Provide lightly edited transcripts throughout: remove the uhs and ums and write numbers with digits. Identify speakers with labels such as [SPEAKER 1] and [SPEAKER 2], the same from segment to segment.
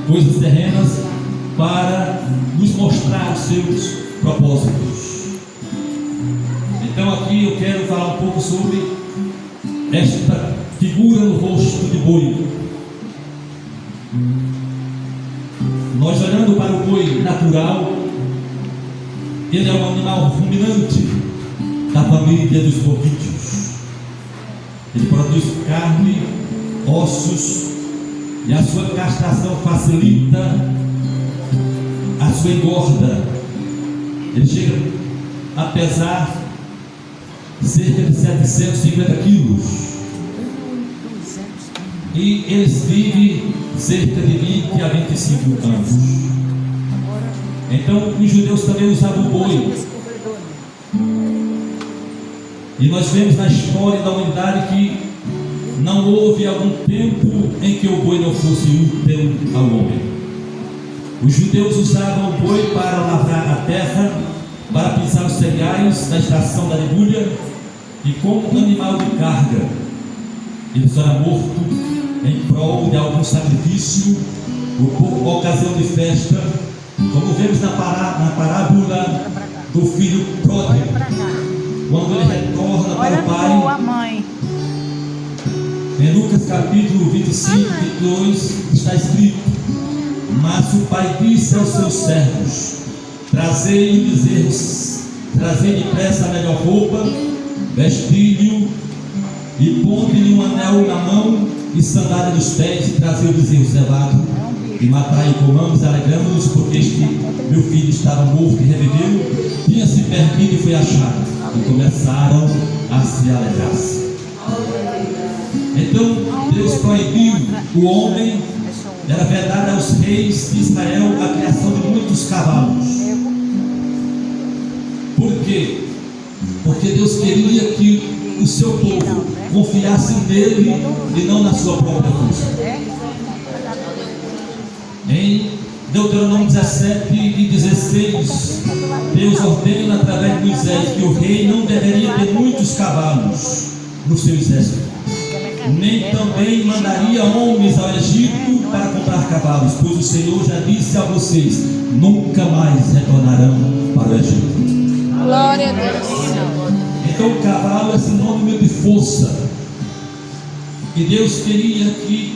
[SPEAKER 1] coisas terrenas, para nos mostrar os seus propósitos. Então aqui eu quero falar um pouco sobre esta figura no rosto de boi. Nós olhando para o boi natural, ele é um animal ruminante da família dos bovídeos. Ele produz carne, ossos, e a sua castração facilita a sua engorda. Ele chega a pesar cerca de 750 quilos. E eles vivem cerca de 20 a 25 anos. Então os judeus também usavam o boi. E nós vemos na história da humanidade que não houve algum tempo em que o boi não fosse útil ao homem. Os judeus usavam o boi para lavrar a terra, para pisar os cereais na estação da legulha, e como animal de carga. Ele só era morto em prol de algum sacrifício ou por ocasião de festa, como vemos na parábola do filho pródigo, quando ele retorna para o pai. Em Lucas capítulo 25, 22 está escrito: mas o pai disse aos seus servos: trazei bezerros, trazei depressa a melhor roupa, vestilho e ponde-lhe um anel na mão e sandália nos pés, e trazei o bezerro cevado e matai e comamos, alegramos-nos, porque este meu filho estava morto e reviveu, tinha se perdido e foi achado. E começaram a se alegrar. Então Deus proibiu o homem, era vedado aos reis de Israel a criação de muitos cavalos. Por quê? Porque Deus queria que o seu povo confiasse nele e não na sua própria força. Em Deuteronômio 17 e 16, Deus ordena através de Moisés que o rei não deveria ter muitos cavalos no seu exército, nem também mandaria homens ao Egito para comprar cavalos, pois o Senhor já disse a vocês: nunca mais retornarão para o Egito.
[SPEAKER 2] Glória a Deus.
[SPEAKER 1] Então o cavalo é sinônimo de força, e Deus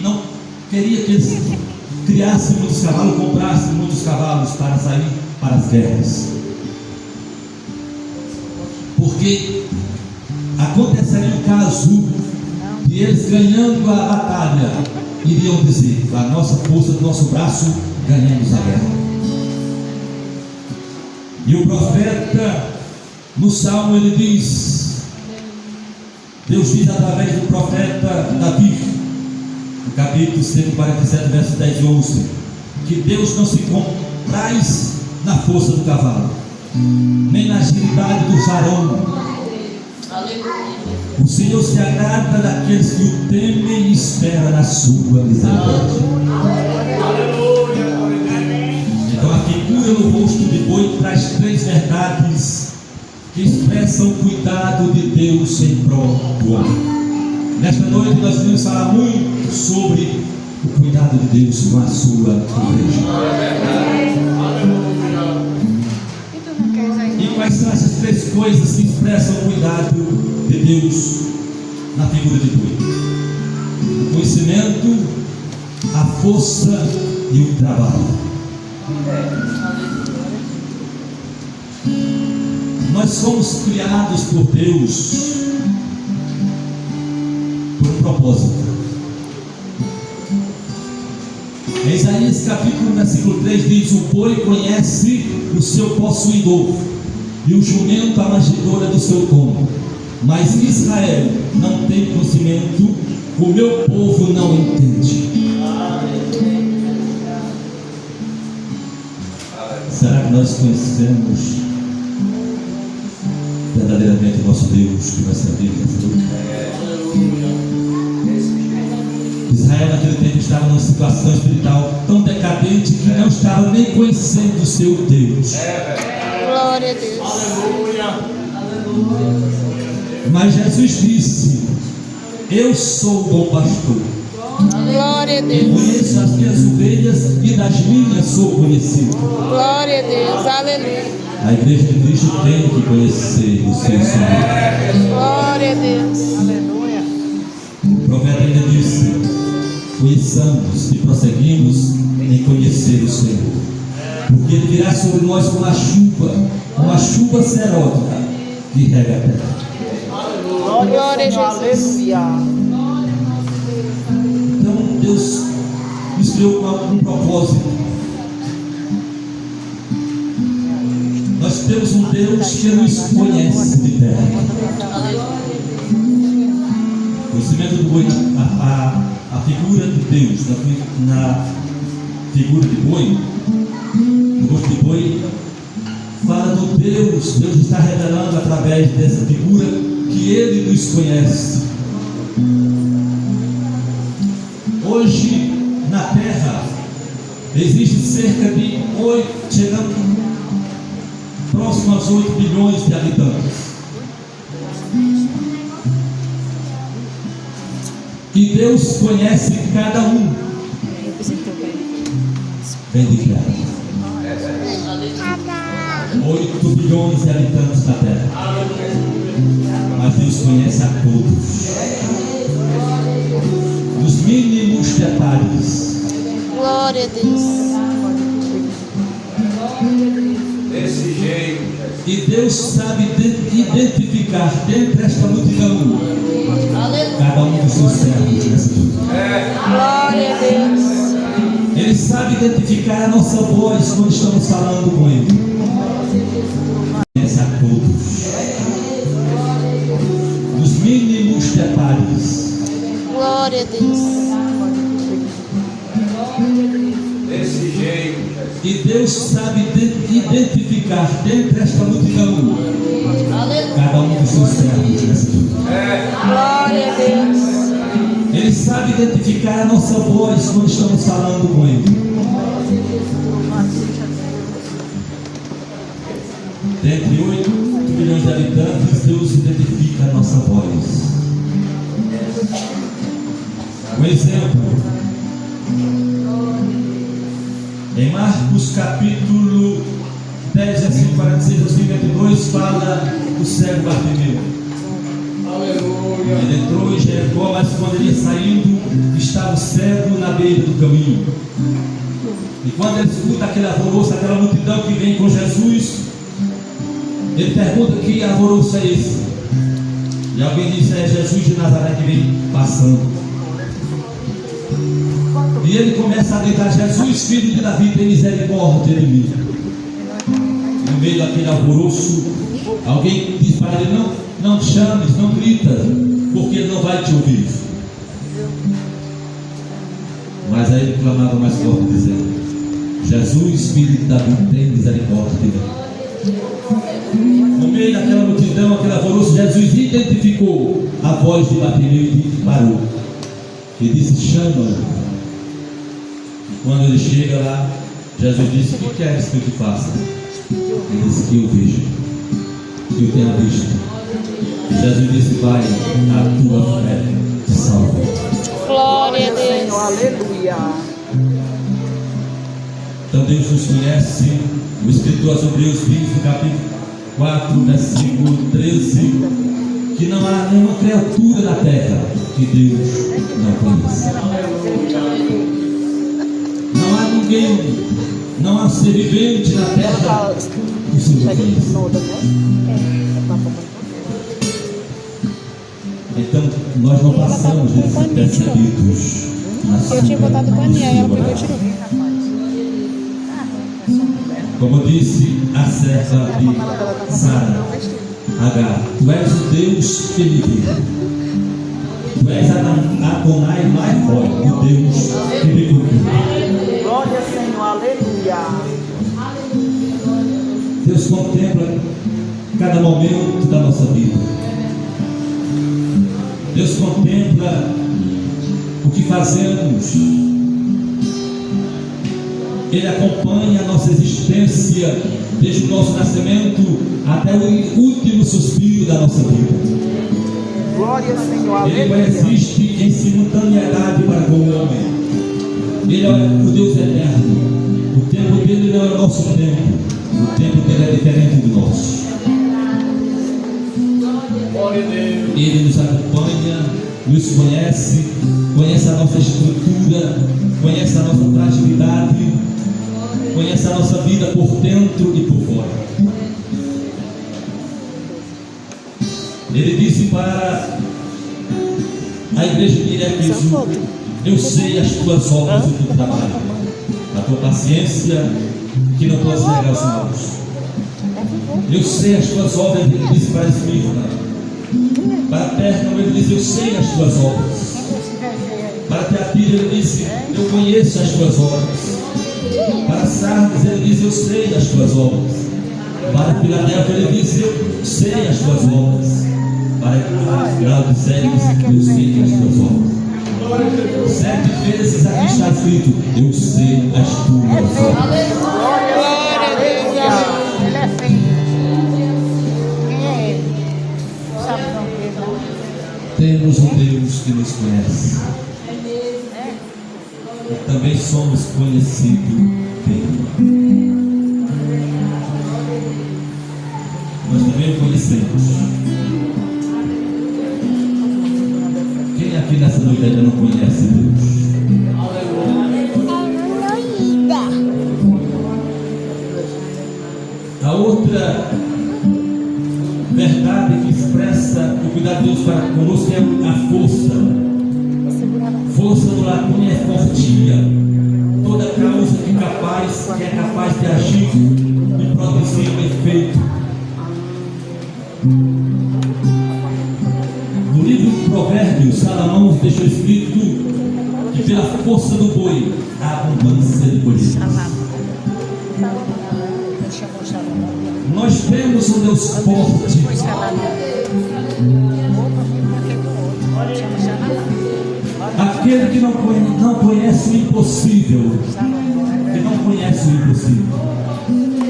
[SPEAKER 1] não queria que eles criassem muitos cavalos, comprassem muitos cavalos para sair para as guerras, porque aconteceria um caso de eles ganhando a batalha, iriam dizer: a nossa força do nosso braço ganhamos a guerra. E o profeta no Salmo ele diz, Deus diz através do profeta Davi, no capítulo 147, versos 10 e 11, que Deus não se compraz na força do cavalo, nem na agilidade do varão. O Senhor se agrada daqueles que o temem e espera na sua misericórdia. Então a figura no rosto de boi traz três verdades que expressam o cuidado de Deus em prol do homem. Nesta noite nós vamos falar muito sobre o cuidado de Deus com a sua igreja. E quais são essas três coisas que expressam o cuidado de Deus na figura de boi? O conhecimento, a força e o trabalho. Nós somos criados por Deus por um propósito. Em Isaías capítulo 1, versículo 3 diz: o boi conhece o seu possuidor, e o jumento a manjedoura do seu dono, mas Israel não tem conhecimento, o meu povo não entende. Será que nós conhecemos verdadeiramente o nosso Deus que vai servir nessa noite? Israel naquele tempo estava numa situação espiritual tão decadente que não estava nem conhecendo o seu Deus.
[SPEAKER 2] Glória a Deus.
[SPEAKER 1] Mas Jesus disse: eu sou o bom pastor.
[SPEAKER 2] Glória a
[SPEAKER 1] Eu
[SPEAKER 2] Deus.
[SPEAKER 1] conheço as minhas ovelhas e das minhas sou conhecido.
[SPEAKER 2] Glória a Deus. Aleluia.
[SPEAKER 1] A igreja de Cristo tem que conhecer o seu Senhor.
[SPEAKER 2] Glória a Deus.
[SPEAKER 1] O profeta ainda disse: conheçamos e prosseguimos em conhecer o Senhor, porque Ele virá sobre nós com uma chuva serótica que rega a terra.
[SPEAKER 2] Glória a Jesus.
[SPEAKER 1] Então Deus nos criou com algum propósito. Nós temos um Deus que nos conhece de terra. O conhecimento do boi, a figura de Deus, na figura de boi, no rosto de boi, fala do Deus. Deus está revelando através dessa figura que Ele nos conhece. Hoje, na terra, existe cerca de 8, chegando próximo aos 8 bilhões de habitantes. E Deus conhece cada um. Bem declarado. 8 bilhões de habitantes na terra. Mas Deus conhece a todos. Nos mínimos detalhes.
[SPEAKER 2] Glória a Deus.
[SPEAKER 3] Desse jeito.
[SPEAKER 1] E Deus sabe identificar dentro desta multidão cada um dos seus servos nessa noite.
[SPEAKER 2] Glória a Deus.
[SPEAKER 1] Ele sabe identificar a nossa voz quando estamos falando com Ele. Conhece a todos. Nos mínimos detalhes.
[SPEAKER 2] Glória a Deus.
[SPEAKER 3] Desse jeito.
[SPEAKER 1] E Deus sabe identificar dentro desta multidão cada um dos seus servos nessa noite.
[SPEAKER 2] Glória a Deus.
[SPEAKER 1] Ele sabe identificar a nossa voz quando estamos falando com Ele. Dentre 8 bilhões de habitantes, Deus identifica a nossa voz. Um exemplo. Em Marcos capítulo 10, versículo 46 a 52, fala do cego Bartimeu. Ele entrou em Jericó, mas quando ele ia saindo, estava o cego na beira do caminho. E quando ele escuta aquele alvoroço, aquela multidão que vem com Jesus, ele pergunta: que alvoroço é esse? E alguém diz: é Jesus de Nazaré que vem passando. E ele começa a gritar: Jesus, filho de Davi, tem misericórdia de mim. No meio daquele alvoroço, alguém diz para ele: não chames, não grita, porque ele não vai te ouvir. Mas aí ele clamava mais forte, dizendo: Jesus, filho de Davi, tem misericórdia de mim. No meio daquela multidão, aquele alvoroço, Jesus identificou a voz de Bartimeu e parou. E disse: chama-o. Quando ele chega lá, Jesus disse: o que queres que eu te faça? Ele disse: que eu veja, que eu tenha visto. Jesus disse: vai, a tua fé te salva.
[SPEAKER 2] Glória a Deus.
[SPEAKER 4] Aleluia.
[SPEAKER 1] Então Deus nos conhece. O escritor aos Hebreus diz no capítulo 4, versículo 13, que não há nenhuma criatura na terra que Deus não conheça. Não há ninguém, não há ser vivente na terra que o Senhor conhece. Então nós não passamos despercebidos na sua
[SPEAKER 2] Eu tinha botado paninha, ela pegou e tirou.
[SPEAKER 1] Como disse a serva de Sara, Agar: tu és o Deus que me vê. Tu és Adonai Mai-Roi, o Deus que me cuida.
[SPEAKER 4] Glória, Senhor, aleluia.
[SPEAKER 1] Deus contempla cada momento da nossa vida. Deus contempla o que fazemos. Ele acompanha a nossa existência desde o nosso nascimento até o último suspiro da nossa vida.
[SPEAKER 4] Glória, Senhor,
[SPEAKER 1] Ele
[SPEAKER 4] aleluia.
[SPEAKER 1] coexiste em simultaneidade para com o homem. Ele é o Deus eterno. tempo dele não é o nosso tempo. O tempo dele é diferente do nosso. Ele nos acompanha, nos conhece, conhece a nossa estrutura, conhece a nossa fragilidade, conhece a nossa vida por dentro e por fora. Ele disse para a igreja de Éfeso: eu sei as tuas obras e o teu trabalho, a tua paciência, que não podes negar os maus. Eu sei as tuas obras, ele disse para Esmirna. Para Pérgamo ele disse: eu sei as tuas obras. Para Teatira ele disse: eu conheço as tuas obras. Para Sardes ele disse: eu sei as tuas obras. Para Filadélfia ele disse: eu sei as tuas obras. Para Laodiceia ele disse: eu sei as tuas obras. 7 vezes aqui está escrito: eu sei as tuas obras.
[SPEAKER 2] Glória a Deus.
[SPEAKER 5] Ele é feio. Quem é ele? Sabe não Pedro?
[SPEAKER 1] Temos um Deus que nos conhece. E também somos conhecidos dele. Nós também o conhecemos. Quem aqui nessa noite ainda não conhece Deus? A outra verdade que expressa o cuidado de Deus para conosco é a força. Força no latim é fortia. Toda causa que é capaz de agir e produzir um efeito. No livro de Provérbios, Salomão deixou escrito que pela força do boi há abundância de colheita. Nós temos um Deus forte. Aquele que não conhece o impossível. Que não conhece o impossível.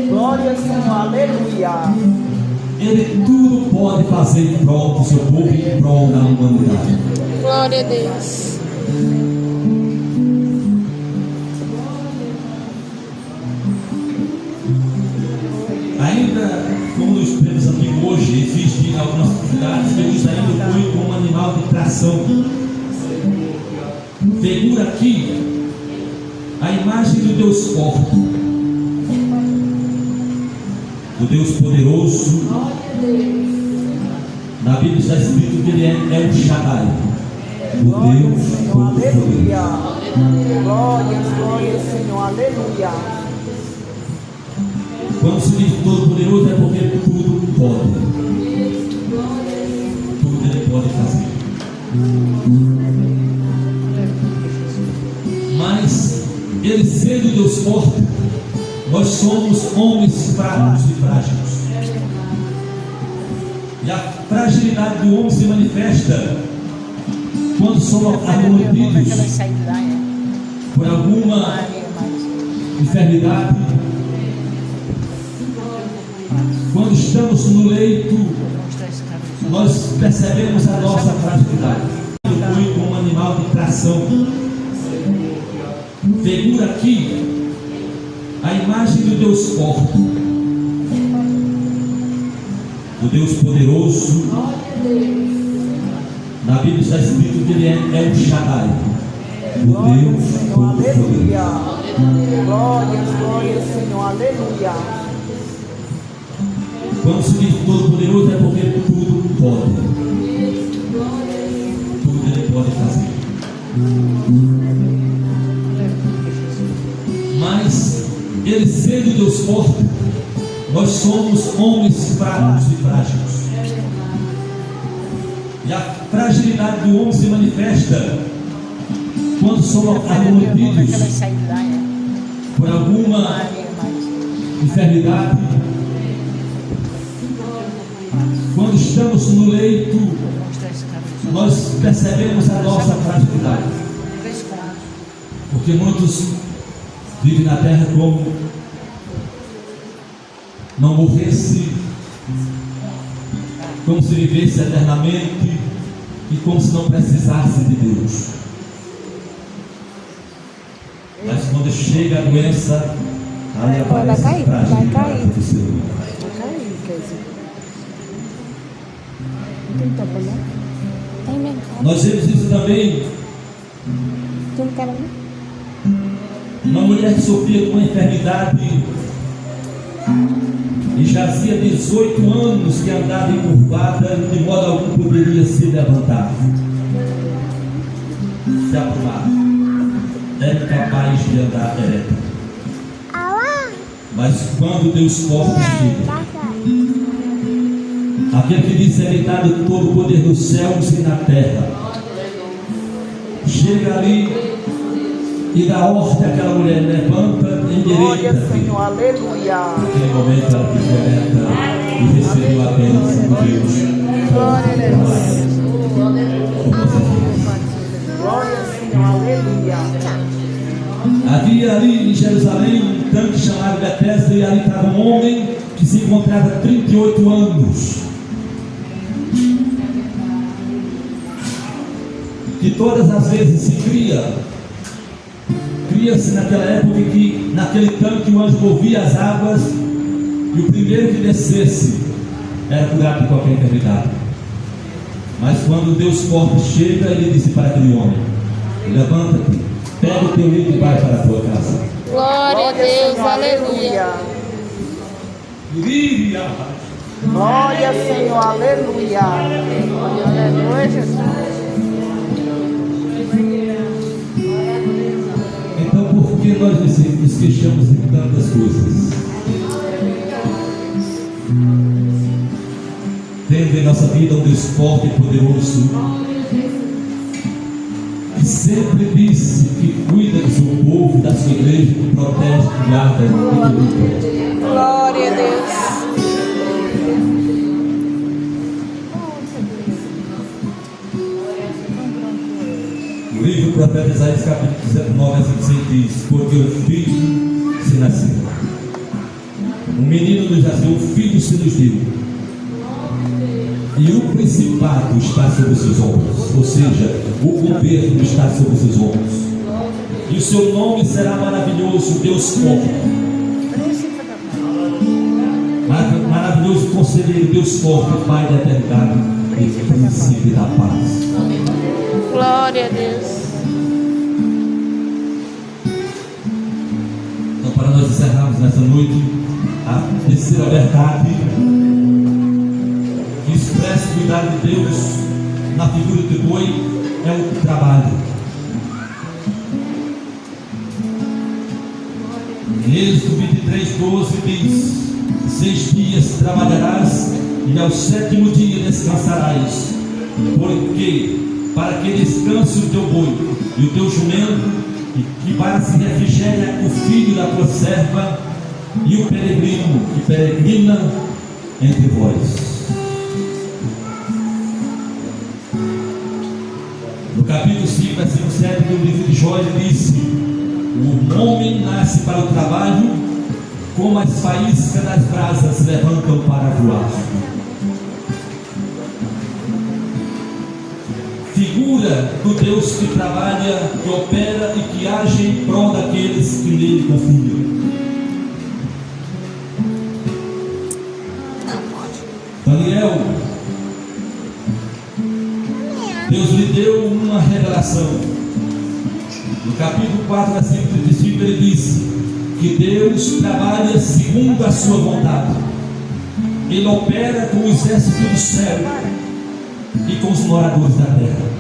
[SPEAKER 4] Glória ao Senhor, aleluia.
[SPEAKER 1] Ele tudo pode fazer em prol do seu povo e em prol da humanidade.
[SPEAKER 2] Glória a Deus.
[SPEAKER 1] Ainda como nos tempos antigos hoje, existem algumas cidades que eles ainda põem como um animal de tração. Figura aqui a imagem do Deus forte, do Deus poderoso. Na Bíblia está escrito que ele é o Shaddai, o Deus todo-poderoso.
[SPEAKER 4] Glória ao Senhor, aleluia.
[SPEAKER 1] Quando se diz todo-poderoso é porque tudo pode. Tudo ele pode fazer. Mas ele sendo Deus forte, nós somos homens fracos e frágeis. E a fragilidade do homem se manifesta quando somos acometidos por alguma enfermidade. Quando estamos no leito, nós percebemos a nossa fragilidade. Eu fui como um animal de tração. Figura aqui a imagem do Deus forte, do Deus poderoso. Na Bíblia está escrito que ele é o Shaddai, o Deus todo-poderoso.
[SPEAKER 4] Glória ao Senhor, aleluia.
[SPEAKER 1] Quando se diz todo-poderoso é porque tudo pode. Tudo ele pode fazer. Mas ele sendo Deus forte, nós somos homens fracos e frágeis. E a fragilidade do homem se manifesta quando somos acometidos por alguma enfermidade. Quando estamos no leito, nós percebemos a nossa fragilidade. Porque muitos vivem na terra como não morresse, como se vivesse eternamente e como se não precisasse de Deus. Mas quando chega a doença, Aí aparece
[SPEAKER 2] cair,
[SPEAKER 1] a frase
[SPEAKER 2] vai
[SPEAKER 1] de
[SPEAKER 2] cair.
[SPEAKER 1] graça do Senhor.
[SPEAKER 2] Aí, Kézia. Não tem tampa, não? Tem mesmo.
[SPEAKER 1] Nós vemos isso também.
[SPEAKER 2] Tu não quer, não?
[SPEAKER 1] Uma mulher que sofria com uma enfermidade e jazia 18 anos que andava encurvada, de modo algum poderia se levantar, se aprumar. Era incapaz de andar ereta. Mas quando Deus forte chega, aquele que diz heredado todo o poder dos céus e na terra, chega ali e dá ordem àquela mulher, levanta,
[SPEAKER 4] Glória,
[SPEAKER 1] endireita.
[SPEAKER 4] Senhor, aleluia.
[SPEAKER 1] Naquele momento ela ficou ereta e recebeu a bênção de Deus.
[SPEAKER 2] Glória a Deus.
[SPEAKER 4] Glória, Senhor, aleluia.
[SPEAKER 1] Havia ali em Jerusalém um tanque chamado Betesda, e ali estava um homem que se encontrava há 38 anos. Que todas as vezes se cria-se naquela época que naquele tanque o anjo movia as águas e o primeiro que descesse era curado de qualquer enfermidade. Mas quando Deus forte chega, ele disse para aquele homem: levanta-te, pega o teu leito e vai para a tua casa.
[SPEAKER 2] Glória a Deus,
[SPEAKER 4] Senhor,
[SPEAKER 2] aleluia.
[SPEAKER 1] Líria.
[SPEAKER 4] Glória, Senhor, aleluia. Aleluia, Jesus.
[SPEAKER 1] Então por que nós nos queixamos de tantas coisas? Tendo em nossa vida um Deus forte e poderoso, que sempre disse que cuida do seu povo, da sua igreja, que protege, que guarda e que luta.
[SPEAKER 2] Glória a Deus.
[SPEAKER 1] O livro do profeta Isaías, capítulo 19, versículo 6 diz: porque o filho se nasceu, um menino nos nasceu, um filho se nos deu, e o principado está sobre os seus ombros, ou seja, o governo está sobre os seus ombros, e o seu nome será maravilhoso, Deus forte, maravilhoso conselheiro, Deus forte, Pai da eternidade e príncipe da paz.
[SPEAKER 2] Glória a Deus.
[SPEAKER 1] Então, para nós encerrarmos nessa noite, a terceira verdade que expressa o cuidado de Deus na figura de boi é o trabalho. Em Êxodo 23:12 diz: 6 dias trabalharás e ao 7º dia descansarás, porque para que descanse o teu boi e o teu jumento, e que para se refrigere o filho da tua serva e o peregrino que peregrina entre vós. No capítulo 5, versículo 7 do livro de Jó, ele disse: o homem nasce para o trabalho, como as faíscas das brasas se levantam para voar. Figura do Deus que trabalha, que opera e que age em prol daqueles que nele confiam. Daniel, Deus lhe deu uma revelação. No capítulo 4, versículo 35, ele disse que Deus trabalha segundo a sua vontade. Ele opera com o exército do céu e com os moradores da terra.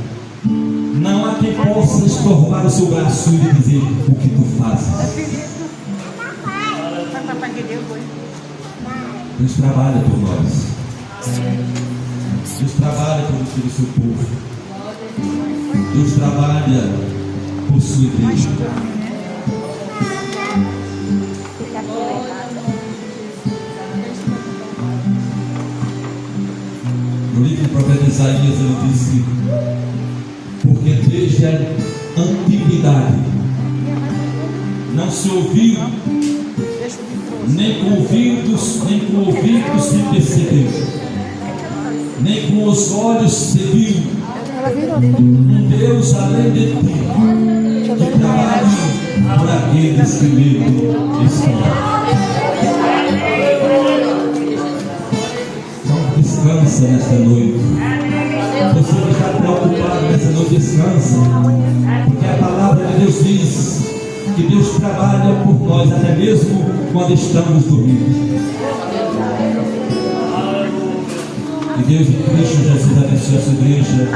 [SPEAKER 1] Não há quem possa estorvar o seu braço e lhe dizer o que tu fazes. Deus trabalha por nós. Deus trabalha pelo seu povo. Deus trabalha por sua igreja. No livro do profeta Isaías ele disse: porque desde a antiguidade não se ouviu, nem com ouvidos se percebeu, nem com os olhos se viu um Deus além de ti, que trabalha por aqueles que nele estão. nesta noite. Você que está preocupado nessa noite, descansa. Porque a palavra de Deus diz que Deus trabalha por nós até mesmo quando estamos dormindo. Que Deus em Cristo Jesus abençoe a sua igreja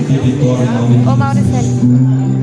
[SPEAKER 1] e dê vitória em nome de
[SPEAKER 2] Ô
[SPEAKER 1] Jesus.
[SPEAKER 2] Mauricélio.